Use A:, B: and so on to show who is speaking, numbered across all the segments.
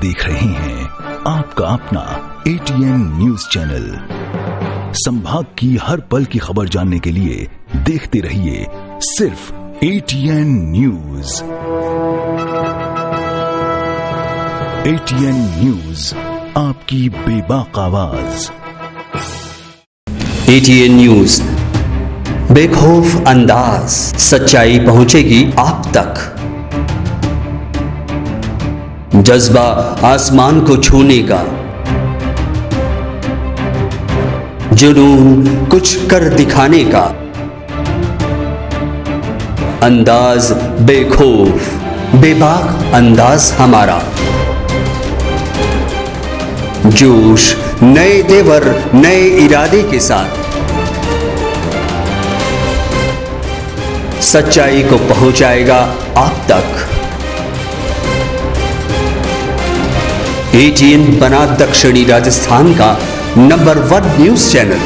A: देख रहे हैं आपका अपना ATN न्यूज चैनल। संभाग की हर पल की खबर जानने के लिए देखते रहिए सिर्फ ATN न्यूज। ATN न्यूज, आपकी बेबाक आवाज।
B: ATN न्यूज, बेखौफ अंदाज, सच्चाई पहुंचेगी आप तक। जज्बा आसमान को छूने का, जुनून कुछ कर दिखाने का, अंदाज बेखौफ बेबाक अंदाज हमारा। जोश नए तेवर नए इरादे के साथ सच्चाई को पहुंचाएगा आप तक। ATN बना दक्षिणी राजस्थान का number 1 news channel.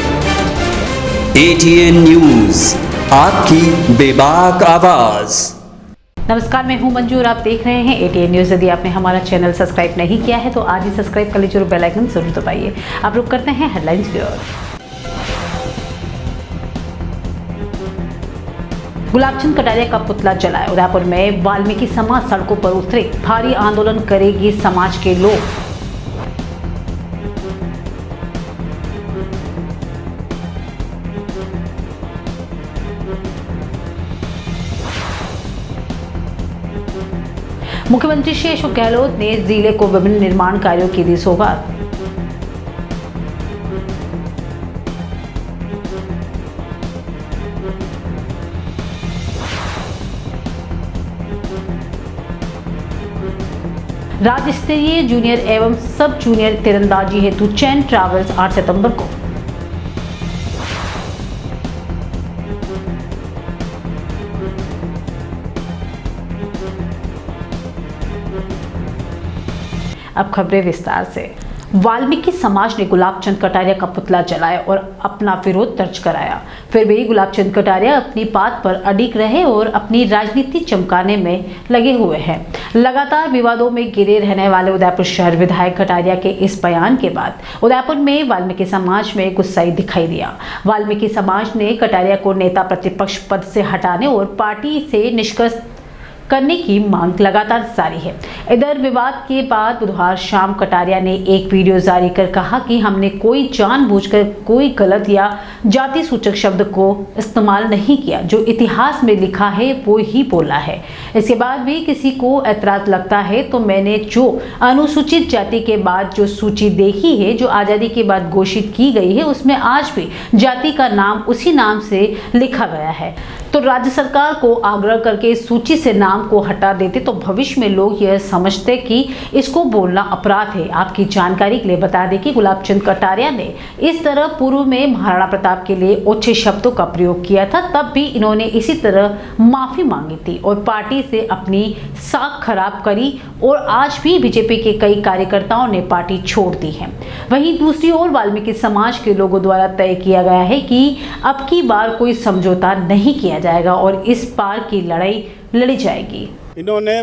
B: ATN news, आपकी बेबाक आवाज।
C: नमस्कार, मैं हूं मंजू और आप देख रहे हैं ATN न्यूज। यदि आपने हमारा चैनल सब्सक्राइब नहीं किया है तो आज ही सब्सक्राइब कर लीजिए और बेल आइकन जरूर दबाइए। आप रुक करते हैं हेडलाइंस की ओर। गुलाबचंद कटारिया का पुतला जलाया। उदयपुर में वाल्मीकि समाज सड़कों पर उतरे, भारी आंदोलन करेगी समाज के लोग। मुख्यमंत्री श्री अशोक गहलोत ने जिले को विभिन्न निर्माण कार्यों की दी सौगात। राज्य स्तरीय जूनियर एवं सब जूनियर तीरंदाजी हेतु चैन ट्रैवल्स 8 सितंबर को। अब खबरें विस्तार से। वाल्मीकि समाज ने गुलाबचंद कटारिया का पुतला जलाया और अपना विरोध दर्ज कराया। फिर भी गुलाबचंद कटारिया अपनी बात पर अडिग रहे और अपनी राजनीति चमकाने में लगे हुए हैं। लगातार विवादों में घिरे रहने वाले उदयपुर शहर विधायक कटारिया के इस बयान के बाद उदयपुर में वाल्मीकि समाज में गुस्साई दिखाई दिया। वाल्मीकि समाज ने कटारिया को नेता प्रतिपक्ष पद से हटाने और पार्टी से निष्कासित करने की मांग लगातार जारी है। इधर विवाद के बाद बुधवार शाम कटारिया ने एक वीडियो जारी कर कहा कि हमने कोई जानबूझकर कोई गलत या जाति सूचक शब्द को इस्तेमाल नहीं किया, जो इतिहास में लिखा है वो ही बोला है। इसके बाद भी किसी को ऐतराज लगता है तो मैंने जो अनुसूचित जाति के बाद जो सूची देखी है, जो आज़ादी के बाद घोषित की गई है, उसमें आज भी जाति का नाम उसी नाम से लिखा गया है। तो राज्य सरकार को आग्रह करके इस सूची से नाम को हटा देते तो भविष्य में लोग यह समझते कि इसको बोलना अपराध है। आपकी जानकारी के लिए बता दें कि गुलाबचंद कटारिया ने इस तरह पूर्व में महाराणा प्रताप के लिए ओछे शब्दों का प्रयोग किया था, तब भी इन्होंने इसी तरह माफी मांगी थी और पार्टी से अपनी साख खराब करी और आज भी बीजेपी के कई कार्यकर्ताओं ने पार्टी छोड़ दी है। वहीं दूसरी ओर वाल्मीकि समाज के लोगों द्वारा तय किया गया है कि अब की बार कोई समझौता नहीं किया जाएगा और इस पार की लड़ाई लड़ी जाएगी।
D: इन्होंने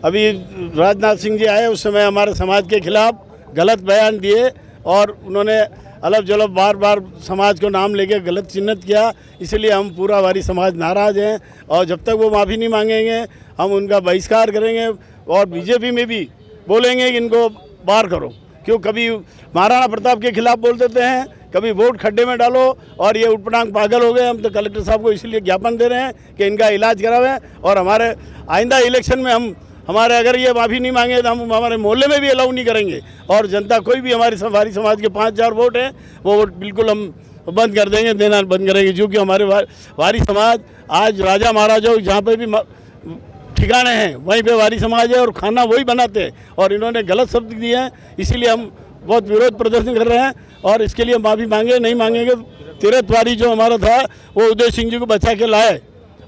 D: अभी राजनाथ सिंह जी आए उस समय हमारे समाज के खिलाफ गलत बयान दिए और उन्होंने अलग जलब बार बार समाज को नाम लेके गलत चिन्हित किया। इसलिए हम पूरा वारी समाज नाराज हैं और जब तक वो माफ़ी नहीं मांगेंगे हम उनका बहिष्कार करेंगे और बीजेपी में भी बोलेंगे कि इनको बाहर करो। क्यों कभी महाराणा प्रताप के खिलाफ बोल देते हैं, कभी वोट खड्डे में डालो और ये उटपटांग पागल हो गए। हम तो कलेक्टर साहब को इसलिए ज्ञापन दे रहे हैं कि इनका इलाज करावें और हमारे आइंदा इलेक्शन में हम हमारे अगर ये माफ़ी नहीं मांगे तो हम हमारे मोहल्ले में भी अलाउ नहीं करेंगे और जनता कोई भी हमारी वारी समाज के 5000 वोट हैं वो वोट बिल्कुल हम बंद कर देंगे, देना बंद करेंगे। क्योंकि हमारे वारी समाज आज राजा महाराजाओं जहाँ पर भी ठिकाने हैं वहीं पे वारी समाज है और खाना वही बनाते हैं और इन्होंने गलत शब्द दिए हैं। इसीलिए हम बहुत विरोध प्रदर्शन कर रहे हैं और इसके लिए माफ़ी मांगे, नहीं मांगेंगे। तीरथवारी जो हमारा था वो उदय सिंह जी को बचा के लाए,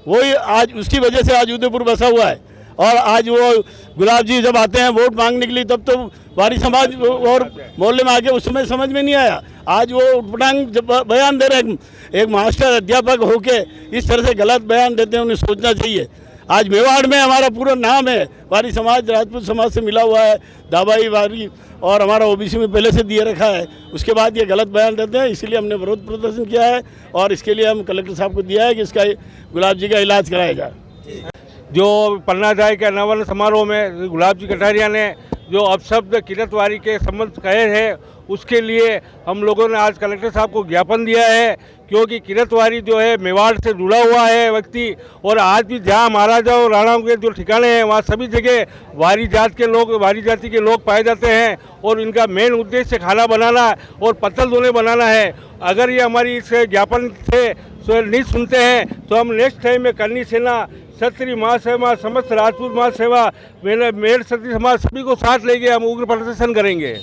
D: वही आज उसकी वजह से आज उदयपुर बसा हुआ है। और आज वो गुलाब जी जब आते हैं वोट मांगने के लिए तब तो वारी समाज और मोहल्ले में आके उस समय समझ में नहीं आया। आज वो उटपटांग जब बयान दे रहे हैं, एक मास्टर अध्यापक होके इस तरह से गलत बयान देते हैं, उन्हें सोचना चाहिए। आज मेवाड़ में हमारा पूरा नाम है, वारी समाज राजपूत समाज से मिला हुआ है, दाबाई वारी, और हमारा ओबीसी में पहले से दिए रखा है। उसके बाद ये गलत बयान देते हैं, इसीलिए हमने विरोध प्रदर्शन किया है और इसके लिए हम कलेक्टर साहब को दिया है कि इसका गुलाब जी का इलाज कराया जाए।
E: जो पन्ना जाए के अनावरण समारोह में गुलाब जी कटारिया ने जो अपशब्द किरतवारी के संबंध कहे हैं, उसके लिए हम लोगों ने आज कलेक्टर साहब को ज्ञापन दिया है, क्योंकि किरतवारी जो है मेवाड़ से जुड़ा हुआ है व्यक्ति, और आज भी जहाँ महाराजा और राणाओं के जो ठिकाने हैं वहाँ सभी जगह वारी जाति के लोग पाए जाते हैं और इनका मेन उद्देश्य खाना बनाना और पत्तल दोने बनाना है। अगर ये हमारी इस ज्ञापन से नहीं सुनते हैं तो हम नेक्स्ट टाइम में करनी सेना, क्षत्रिय महासेवा, समस्त राजपूत महासेवा, मेर क्षत्रिय समाज सभी को साथ लेके हम उग्र प्रदर्शन करेंगे।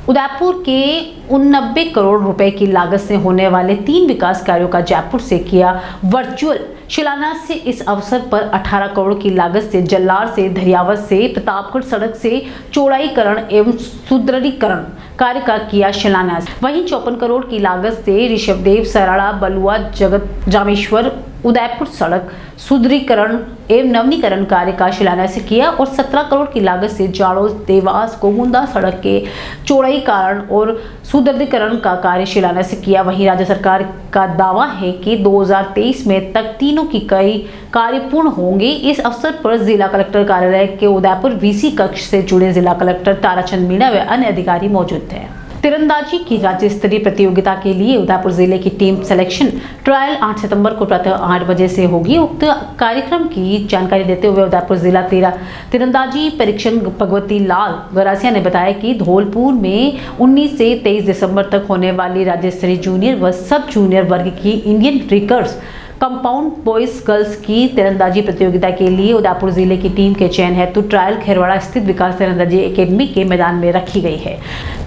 C: उदयपुर के 89 करोड़ रुपए की लागत से होने वाले 3 विकास कार्यों का जयपुर से किया वर्चुअल शिलान्यास से इस अवसर पर 18 करोड़ की लागत से जल्लार से धरियावत से प्रतापगढ़ सड़क से चौड़ाईकरण एवं सुदृढ़ीकरण कार्य का किया शिलान्यास। वहीं 54 करोड़ की लागत से ऋषभदेव सराड़ा बलुआ जगत जामेश्वर उदयपुर सड़क सुदृढ़ीकरण एवं नवीनीकरण कार्य का शिलान्यास किया और 17 करोड़ की लागत से जाड़ोल देवास गोमुंदा सड़क के चौड़ाईकरण और सुदृढ़ीकरण का कार्य शिलान्यास किया। वहीं राज्य सरकार का दावा है कि 2023 में तक तीनों की कई कार्य पूर्ण होंगे। इस अवसर पर जिला कलेक्टर कार्यालय के उदयपुर वीसी कक्ष से जुड़े जिला कलेक्टर ताराचंद मीणा व अन्य अधिकारी मौजूद थे। तीरंदाजी की राज्य स्तरीय प्रतियोगिता के लिए उदयपुर जिले की टीम सिलेक्शन ट्रायल 8 सितंबर को प्रातः 8 बजे से होगी। उक्त कार्यक्रम की जानकारी देते हुए उदयपुर जिला तीरंदाजी परीक्षण भगवती लाल गरासिया ने बताया कि धौलपुर में 19 से 23 दिसंबर तक होने वाली राज्य स्तरीय जूनियर व सब जूनियर वर्ग की इंडियन रिकर्व्स कंपाउंड बॉयज गर्ल्स की तीरंदाजी प्रतियोगिता के लिए उदयपुर जिले की टीम के चयन हेतु ट्रायल खेरवाड़ा स्थित विकास तीरंदाजी एकेडमी के मैदान में रखी गई है।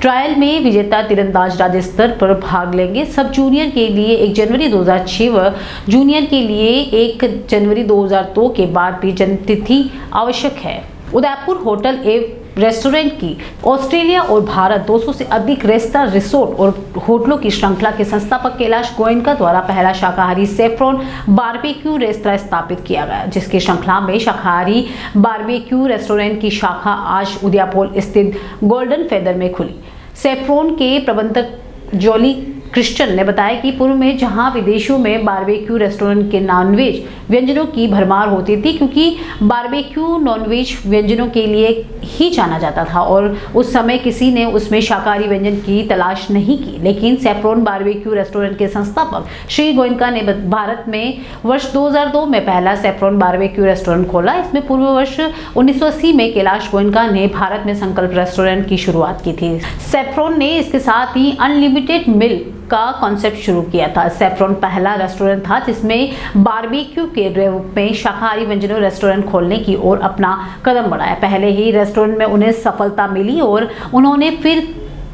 C: ट्रायल में विजेता तीरंदाज राज्य स्तर पर भाग लेंगे। सब जूनियर के लिए 1 जनवरी 2006 व जूनियर के लिए 1 जनवरी 2002 के बाद भी जन्म तिथि आवश्यक है। उदयपुर होटल एवं रेस्टोरेंट की ऑस्ट्रेलिया और भारत 200 से अधिक रेस्ता रिसोर्ट और होटलों की श्रृंखला के संस्थापक कैलाश गोयनका द्वारा पहला शाकाहारी सेफ्रॉन बारबेक्यू रेस्तरां स्थापित किया गया, जिसकी श्रृंखला में शाकाहारी बारबेक्यू रेस्टोरेंट की शाखा आज उदयपुर स्थित गोल्डन फेदर में खुली। सेफ्रॉन के प्रबंधक जॉली क्रिश्चियन ने बताया कि पूर्व में जहां विदेशों में बारबेक्यू रेस्टोरेंट के नॉनवेज व्यंजनों की भरमार होती थी, क्योंकि बारबेक्यू नॉनवेज व्यंजनों के लिए ही जाना जाता था और उस समय किसी ने उसमें शाकाहारी व्यंजन की तलाश नहीं की, लेकिन सेफ्रॉन बारबेक्यू रेस्टोरेंट के संस्थापक श्री गोयनका ने भारत में वर्ष 2002 में पहला सेफ्रॉन बारबेक्यू रेस्टोरेंट खोला। इसमें पूर्व वर्ष 1980 में कैलाश गोयनका ने भारत में संकल्प रेस्टोरेंट की शुरुआत की थी। सेफ्रॉन ने इसके साथ ही अनलिमिटेड मील का कॉन्सेप्ट शुरू किया था। सेफ्रॉन पहला रेस्टोरेंट था जिसमें बारबेक्यू के रूप में शाकाहारी व्यंजनों रेस्टोरेंट खोलने की ओर अपना कदम बढ़ाया। पहले ही रेस्टोरेंट में उन्हें सफलता मिली और उन्होंने फिर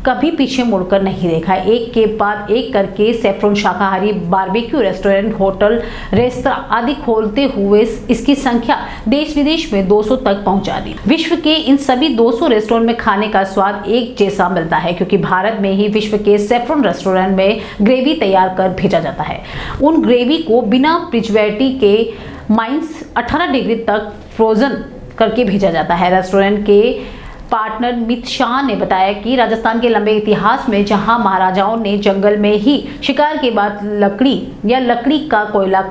C: कभी पीछे मुड़कर नहीं देखा। एक के बाद एक करके सेफ्रॉन शाकाहारी बारबेक्यू रेस्टोरेंट, होटल, रेस्तरां आदि खोलते हुए इसकी संख्या देश विदेश में 200 तक पहुंचा दी। विश्व के इन सभी 200 रेस्टोरेंट में खाने का स्वाद एक जैसा मिलता है, क्योंकि भारत में ही विश्व के सेफ्रॉन रेस्टोरेंट में ग्रेवी तैयार कर भेजा जाता है। उन ग्रेवी को बिना प्रिजर्वेटिव के -18 डिग्री तक फ्रोजन करके भेजा जाता है। रेस्टोरेंट के पार्टनर मित शाह ने बताया कि राजस्थान के लंबे इतिहास में जहां महाराजाओं ने जंगल में ही शिकार के बाद लकड़ी का कोयला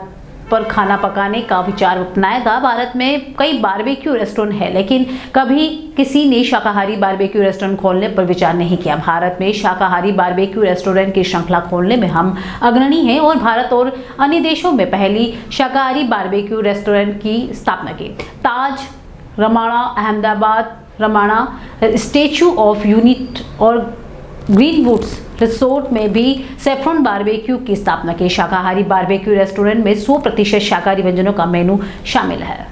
C: पर खाना पकाने का विचार अपनाया था, भारत में कई बारबेक्यू रेस्टोरेंट है, लेकिन कभी किसी ने शाकाहारी बारबेक्यू रेस्टोरेंट खोलने पर विचार नहीं किया। भारत में शाकाहारी बारबेक्यू रेस्टोरेंट की श्रृंखला खोलने में हम अग्रणी हैं और भारत और अन्य देशों में पहली शाकाहारी बारबेक्यू रेस्टोरेंट की स्थापना की। ताज, Ramana, Ahmedabad Ramana, statue of unity और ग्रीनवुड्स रिसोर्ट में भी सेफ्रॉन बारबेक्यू की स्थापना की। शाकाहारी बारबेक्यू रेस्टोरेंट में 100% शाकाहारी व्यंजनों का मेनू शामिल है।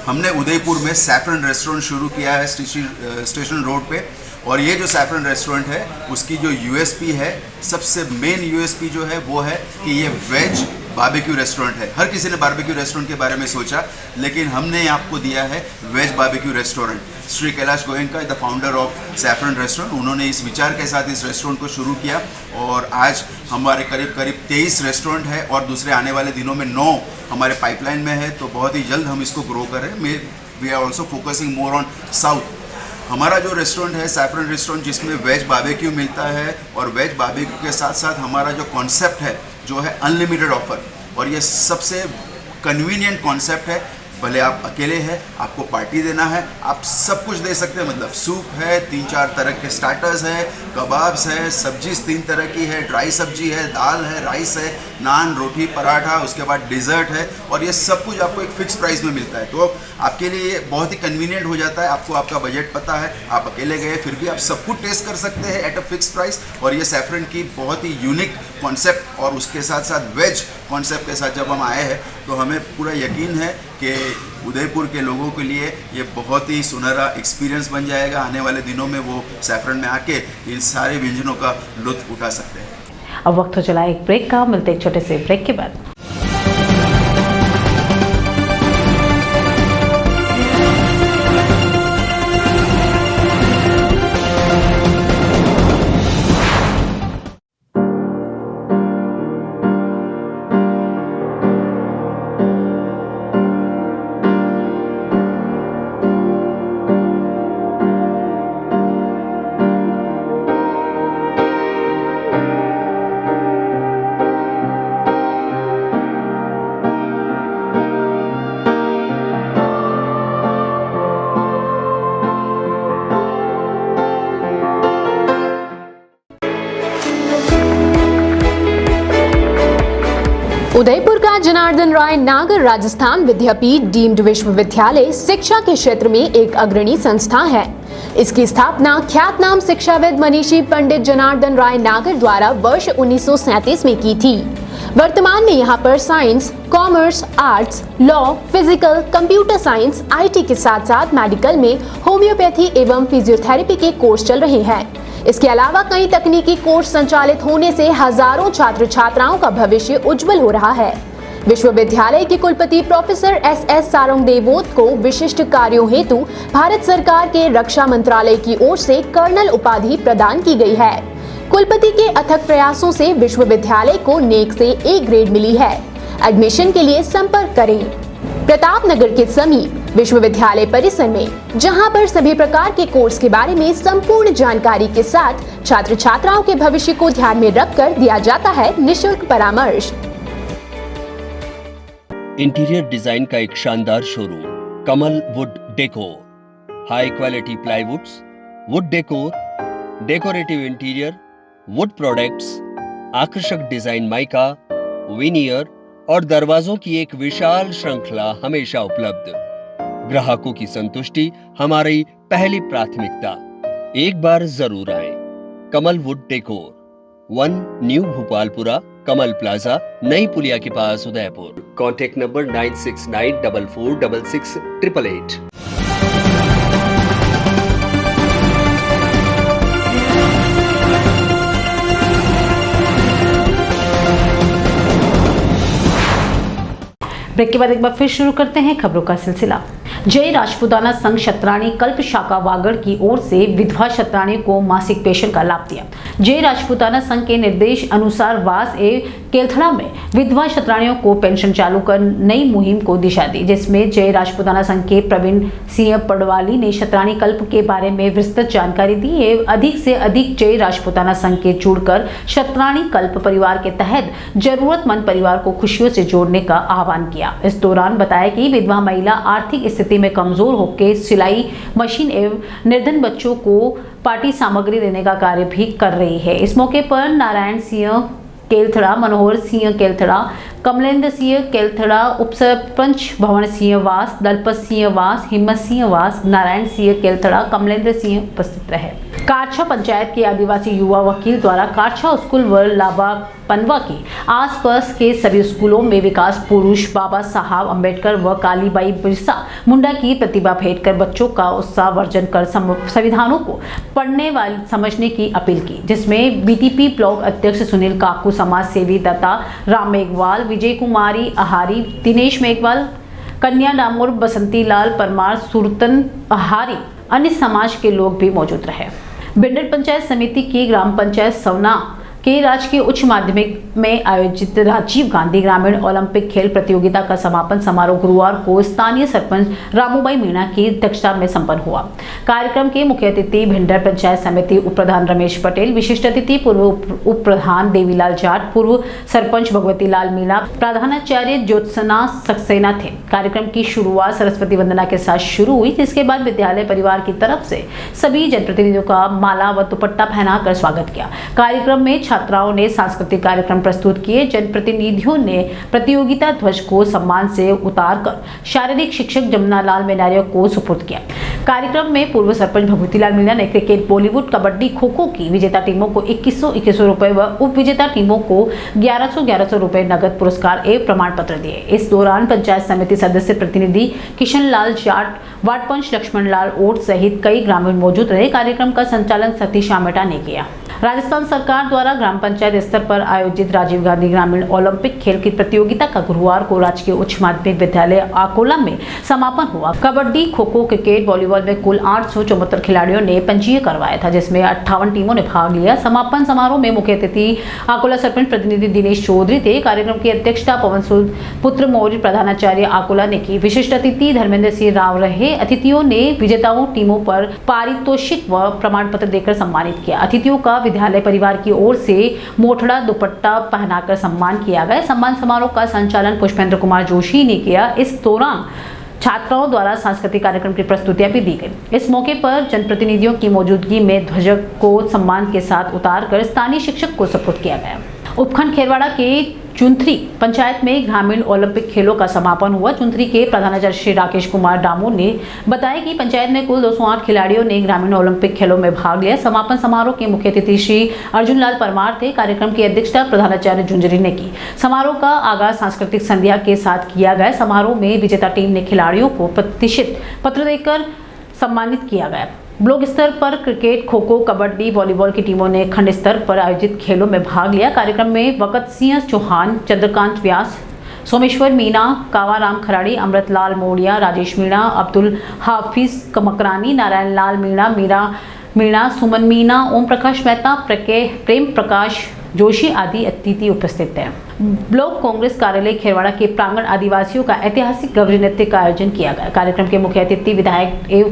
F: हमने उदयपुर में सैफरन रेस्टोरेंट शुरू किया है स्टेशन रोड पे, और ये जो सैफरन रेस्टोरेंट है उसकी जो यूएसपी है, सबसे मेन यूएसपी जो है वो है कि ये वेज बारबेक्यू रेस्टोरेंट है। हर किसी ने बारबेक्यू रेस्टोरेंट के बारे में सोचा, लेकिन हमने आपको दिया है veg barbecue restaurant. Shri Kailash Goenka, the founder of Saffron restaurant, उन्होंने इस विचार के साथ इस रेस्टोरेंट को शुरू किया और आज हमारे करीब 23 रेस्टोरेंट है और दूसरे आने वाले दिनों में 9 हमारे पाइपलाइन में है। तो बहुत ही जल्द हम इसको ग्रो करें। We are also focusing more on south. हमारा जो रेस्टोरेंट है सैफरन रेस्टोरेंट, जिसमें वेज बारबेक्यू मिलता है और वेज बारबेक्यू के साथ साथ हमारा जो कॉन्सेप्ट है जो है अनलिमिटेड ऑफर, और ये सबसे कन्वीनियंट कॉन्सेप्ट है। भले आप अकेले हैं, आपको पार्टी देना है, आप सब कुछ दे सकते हैं। मतलब सूप है, 3-4 तरह के स्टार्टर्स है, कबाब्स है, सब्जी 3 तरह की है, ड्राई सब्जी है, दाल है, राइस है, नान, रोटी, पराठा, उसके बाद डिज़र्ट है, और ये सब कुछ आपको एक फिक्स प्राइस में मिलता है। तो आपके लिए बहुत ही कन्वीनियंट हो जाता है। आपको आपका बजट पता है, आप अकेले गए फिर भी आप सब कुछ टेस्ट कर सकते हैं एट अ फिक्स प्राइस। और ये सैफरन की बहुत ही यूनिक कॉन्सेप्ट और उसके साथ साथ वेज कॉन्सेप्ट के साथ जब हम आए हैं तो हमें पूरा यकीन है कि उदयपुर के लोगों के लिए ये बहुत ही सुनहरा एक्सपीरियंस बन जाएगा। आने वाले दिनों में वो सैफरन में आके इन सारे व्यंजनों का लुत्फ उठा सकते हैं।
C: अब वक्त हो चला एक ब्रेक का, मिलते एक छोटे से ब्रेक के बाद।
G: उदयपुर का जनार्दन राय नागर राजस्थान विद्यापीठ डीम्ड विश्वविद्यालय शिक्षा के क्षेत्र में एक अग्रणी संस्था है। इसकी स्थापना ख्यातनाम शिक्षाविद मनीषी पंडित जनार्दन राय नागर द्वारा वर्ष 1937 में की थी। वर्तमान में यहाँ पर science, commerce, arts, law, physical, computer science, IT के साथ साथ मेडिकल में होम्योपैथी एवं फिजियोथेरेपी के कोर्स चल रहे हैं। इसके अलावा कई तकनीकी कोर्स संचालित होने से हजारों छात्र छात्राओं का भविष्य उज्जवल हो रहा है। विश्वविद्यालय के कुलपति प्रोफेसर एस सारंग देवोत को विशिष्ट कार्यों हेतु भारत सरकार के रक्षा मंत्रालय की ओर से कर्नल उपाधि प्रदान की गई है। कुलपति के अथक प्रयासों से विश्वविद्यालय को नेक से ए ग्रेड मिली है। एडमिशन के लिए संपर्क करें प्रतापनगर के समीप विश्वविद्यालय परिसर में, जहां पर सभी प्रकार के कोर्स के बारे में संपूर्ण जानकारी के साथ छात्र छात्राओं के भविष्य को ध्यान में रखकर दिया जाता है निःशुल्क परामर्श।
H: इंटीरियर डिजाइन का एक शानदार showroom Kamal wood decor, high quality प्लाईवुड्स, would decor, decorative interior, would products, आकर्षक डिजाइन माइका, विनियर और दरवाजों की एक विशाल श्रृंखला हमेशा उपलब्ध। ग्राहकों की संतुष्टि हमारी पहली प्राथमिकता। एक बार जरूर आएं। Kamal wood decor, 1 new Bhopalpura, Kamal plaza, नई पुलिया के पास, उदयपुर। Contact number 9694466888।
C: ब्रेक के बाद एक बार फिर शुरू करते हैं खबरों का सिलसिला। जय राजपूताना संघ क्षत्राणी कल्प शाखा वागड़ की ओर से विधवा क्षत्राणियों को मासिक पेंशन का लाभ दिया। जय राजपूताना संघ के निर्देश अनुसार वास ए केलथड़ा में विधवा क्षत्राणियों को पेंशन चालू कर नई मुहिम को दिशा दी, जिसमें जय राजपूताना संघ के प्रवीण सिंह पडवाली ने क्षत्राणी कल्प के बारे में विस्तृत जानकारी दी एवं अधिक से अधिक जय राजपूताना संघ के जुड़कर क्षत्राणी कल्प परिवार के तहत जरूरतमंद परिवार को खुशियों से जोड़ने का आह्वान किया। इस दौरान बताया कि विधवा महिला आर्थिक स्थिति में कमजोर होकर सिलाई मशीन एवं निर्धन बच्चों को पार्टी सामग्री देने का कार्य भी कर रही है। इस मौके पर नारायण सिंह केलथड़ा, मनोहर सिंह केलथड़ा, कमलेंद्र सिंह केलथड़ा, उप सरपंच भवन सिंह वास, दलपत सिंह वास, हिम्मत सिंह वास, नारायण सिंह केलथड़ा, कमलेंद्र सिंह उपस्थित रहे। कारछा पंचायत के आदिवासी युवा वकील द्वारा कारछा स्कूल व लाबा पनवा के आसपास के सभी स्कूलों में विकास पुरुष बाबा साहब अंबेडकर व कालीबाई बिरसा मुंडा की प्रतिभा भेंट कर बच्चों का उत्साह वर्जन कर संविधानों को पढ़ने वाले समझने की अपील की, जिसमें बीटीपी ब्लॉक अध्यक्ष सुनील काकू, समाज सेवी दत्ता राम मेघवाल, विजय कुमारी आहारी, दिनेश मेघवाल, कन्या डामोर, बसंती लाल परमार, सुरतन आहारी, अन्य समाज के लोग भी मौजूद रहे। भिंडर पंचायत समिति की ग्राम पंचायत सवना के राजकीय उच्च माध्यमिक में आयोजित राजीव गांधी ग्रामीण ओलंपिक खेल प्रतियोगिता का समापन समारोह गुरुवार को स्थानीय सरपंच रामूबाई मीणा की अध्यक्षता में संपन्न हुआ। कार्यक्रम के मुख्य अतिथि भिंडर पंचायत समिति उप प्रधान रमेश पटेल, विशिष्ट अतिथि पूर्व उप प्रधान देवीलाल जाट, पूर्व सरपंच भगवती लाल मीणा, प्रधानाचार्य ज्योत्सना सक्सेना थे। कार्यक्रम की शुरुआत सरस्वती वंदना के साथ शुरू हुई, जिसके बाद विद्यालय परिवार की तरफ से सभी जनप्रतिनिधियों का माला व दुपट्टा पहनाकर स्वागत किया। कार्यक्रम में छात्राओं ने सांस्कृतिक कार्यक्रम प्रस्तुत किए। जनप्रतिनिधियों ने प्रतियोगिता ध्वज को सम्मान से उतारकर शारीरिक शिक्षक जमुना लाल मेनारिया को सुपुर्द किया। कार्यक्रम में पूर्व सरपंच भगवती लाल मीणा ने क्रिकेट, बॉलीवुड, कबड्डी, खो खो की विजेता टीमों को 2100 रुपए व उप विजेता टीमों को 1100 रुपए नगद पुरस्कार एवं प्रमाण पत्र दिए। इस दौरान पंचायत समिति सदस्य प्रतिनिधि किशन लाल जाट, वार्ड पंच लक्ष्मण लाल ओट सहित कई ग्रामीण मौजूद रहे। कार्यक्रम का संचालन सतीश आमेटा ने किया। राजस्थान सरकार द्वारा ग्राम पंचायत स्तर पर आयोजित राजीव गांधी ग्रामीण ओलंपिक खेल की प्रतियोगिता का गुरुवार को राजकीय उच्च माध्यमिक विद्यालय आकोला में समापन हुआ। कबड्डी, खो खो, क्रिकेट, वॉलीबॉल में कुल 874 खिलाड़ियों ने पंजीयन करवाया था, जिसमें 58 टीमों ने भाग लिया। समापन समारोह में मुख्य अतिथि आकोला सरपंच प्रतिनिधि दिनेश चौधरी थे। कार्यक्रम की अध्यक्षता पवन सूद पुत्र मौर्य प्रधानाचार्य आकोला ने की। विशिष्ट अतिथि धर्मेंद्र सिंह राव रहे। अतिथियों ने विजेताओं टीमों पर पारितोषिक व प्रमाण पत्र देकर सम्मानित किया। अतिथियों का विद्यालय परिवार की ओर से मोठड़ा दुपट्टा पहनाकर सम्मान किया गया। सम्मान समारोह का संचालन पुष्पेंद्र कुमार जोशी ने किया। इस दौरान छात्राओं द्वारा सांस्कृतिक कार्यक्रम की प्रस्तुतियां भी दी गई। इस मौके पर जनप्रतिनिधियों की मौजूदगी में ध्वज को सम्मान के साथ उतारकर स्थानीय शिक्षक को सुपुर्द किया गया। उपखंड खेरवाड़ा के चुंथरी पंचायत में ग्रामीण ओलंपिक खेलों का समापन हुआ। चुंथरी के प्रधानाचार्य श्री राकेश कुमार डामोर ने बताया कि पंचायत में कुल 208 खिलाड़ियों ने ग्रामीण ओलंपिक खेलों में भाग लिया। समापन समारोह के मुख्य अतिथि श्री अर्जुन लाल परमार थे। कार्यक्रम की अध्यक्षता प्रधानाचार्य झुंझुनू ने की। समारोह का आगाज सांस्कृतिक संध्या के साथ किया गया। समारोह में विजेता टीम ने खिलाड़ियों को प्रतिष्ठित पत्र देकर सम्मानित किया गया। ब्लॉक स्तर पर क्रिकेट, खो खो, कबड्डी, वॉलीबॉल की टीमों ने खंड स्तर पर आयोजित खेलों में भाग लिया। कार्यक्रम में वकत सिंह चौहान, चंद्रकांत व्यास, सोमेश्वर मीणा, कावाराम खराड़ी, अमृतलाल मोड़िया, राजेश मीणा, अब्दुल हाफिज कमकरानी, नारायण लाल मीणा, सुमन मीणा, ओम प्रकाश मेहता, प्रेम प्रकाश जोशी आदि अतिथि उपस्थित थे। ब्लॉक कांग्रेस कार्यालय खेरवाड़ा के प्रांगण आदिवासियों का ऐतिहासिक गौरी नृत्य का आयोजन किया गया। कार्यक्रम के मुख्य अतिथि विधायक एवं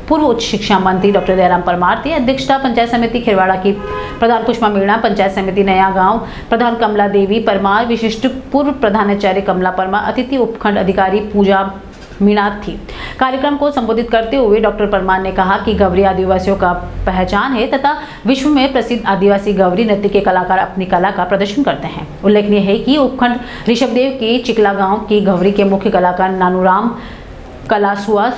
C: पूर्व उच्च शिक्षा मंत्री डॉक्टर दयाराम परमार थे। अध्यक्षता पंचायत समिति खेरवाड़ा की प्रधान पुष्पा मीणा, पंचायत समिति नया गांव प्रधान कमला देवी परमार, विशिष्ट पूर्व प्रधानाचार्य कमला परमार, अतिथि उपखंड अधिकारी पूजा मीणा थी। कार्यक्रम को संबोधित करते हुए डॉक्टर परमार ने कहा कि गौरी आदिवासियों का पहचान है तथा विश्व में प्रसिद्ध आदिवासी गौरी नृत्य के कलाकार अपनी कला का प्रदर्शन करते हैं। उल्लेखनीय है कि उपखंड ऋषभदेव के चिकला गाँव की गौरी के मुख्य कलाकार नानूराम कलासुआ,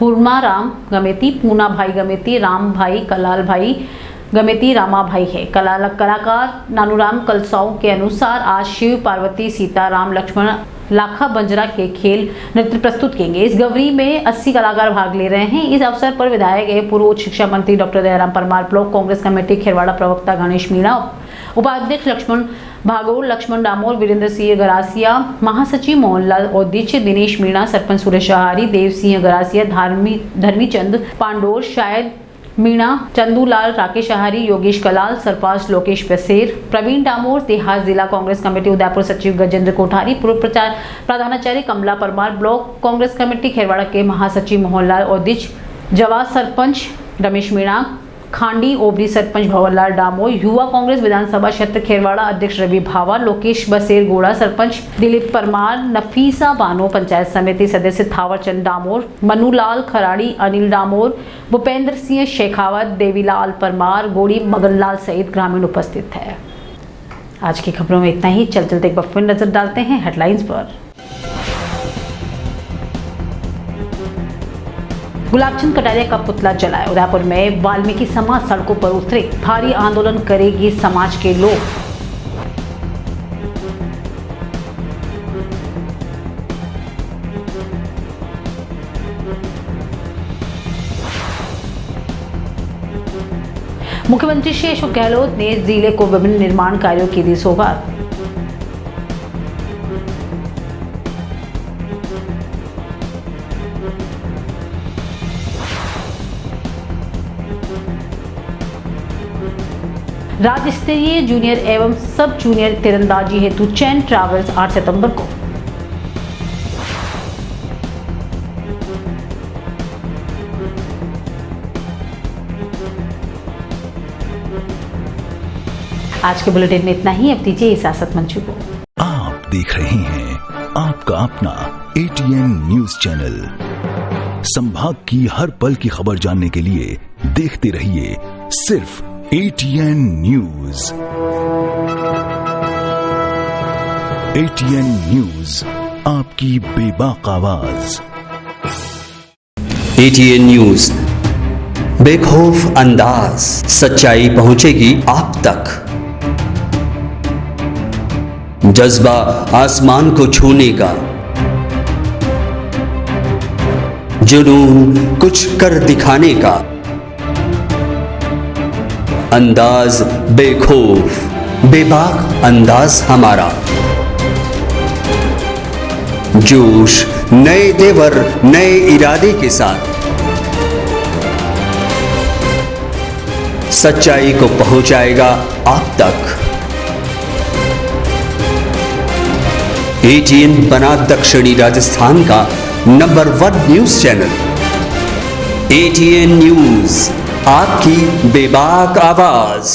C: हुरमा राम गमेती, पूना भाई गमेती, राम भाई, कलाल भाई गमेती, रामा भाई है। कलाकार नानूराम कलसाओं के अनुसार आज शिव पार्वती, सीता राम लक्ष्मण लाखा बंजरा के खेल नृत्य प्रस्तुत किएंगे। इस गौरी में 80 कलाकार भाग ले रहे हैं। इस अवसर पर विधायक एवं पूर्व उच्च शिक्षा मंत्री doctor Dayaram Parmar, block Congress committee Kherwara प्रवक्ता गणेश मीणा, उपाध्यक्ष लक्ष्मण भागोर, लक्ष्मण डामोर, वीरेंद्र सिंह गरासिया, महासचिव मोहनलाल औदिच, दिनेश मीणा, सरपंच सुरेश आहारी, देव सिंह गरासिया, धर्मीचंद पांडोर, शायद मीणा, चंदूलाल, राकेश आहारी, योगेश कलाल, सरपंच लोकेश बसेर, प्रवीण डामोर, देहात जिला कांग्रेस कमेटी उदयपुर सचिव गजेंद्र कोठारी, पूर्व प्रधानाचार्य कमला परमार, ब्लॉक कांग्रेस कमेटी खेरवाड़ा के महासचिव मोहनलाल औदिच, जवाब सरपंच रमेश मीणा, खांडी ओबरी सरपंच भवनलाल डामोर, युवा कांग्रेस विधानसभा क्षेत्र खेरवाड़ा अध्यक्ष रवि भावा, लोकेश बसेर गोड़ा, सरपंच दिलीप परमार, नफीसा बानो, पंचायत समिति सदस्य थावरचंद डामोर, मनुलाल खराड़ी, अनिल डामोर, भूपेंद्र सिंह शेखावत, देवीलाल परमार, गोड़ी मगनलाल सहित ग्रामीण उपस्थित है। आज की खबरों में इतना ही। चलते एक बार फिर नजर डालते हैं हेडलाइंस पर। गुलाबचंद कटारिया का पुतला जलाया। उदयपुर में वाल्मीकि समाज सड़कों पर उतरे, भारी आंदोलन करेगी समाज के लोग। मुख्यमंत्री श्री अशोक गहलोत ने जिले को विभिन्न निर्माण कार्यों की दी सौगात। राज्य स्तरीय जूनियर एवं सब जूनियर तीरंदाजी हेतु चैन ट्रैवल्स 8 सितंबर को। आज के बुलेटिन में इतना ही। अब दीजिए इजाजत मंचू को।
A: आप देख रहे हैं आपका अपना ATN न्यूज चैनल। संभाग की हर पल की खबर जानने के लिए देखते रहिए सिर्फ ATN न्यूज। ATN न्यूज, आपकी बेबाक आवाज।
B: ATN न्यूज, बेखौफ अंदाज, सच्चाई पहुंचेगी आप तक। जज्बा आसमान को छूने का, जुनून कुछ कर दिखाने का, अंदाज बेखौफ बेबाक अंदाज हमारा। जोश नए तेवर नए इरादे के साथ, सच्चाई को पहुंचाएगा आप तक। ATN बना दक्षिणी राजस्थान का number 1 news channel. ATN news, आपकी बेबाक आवाज।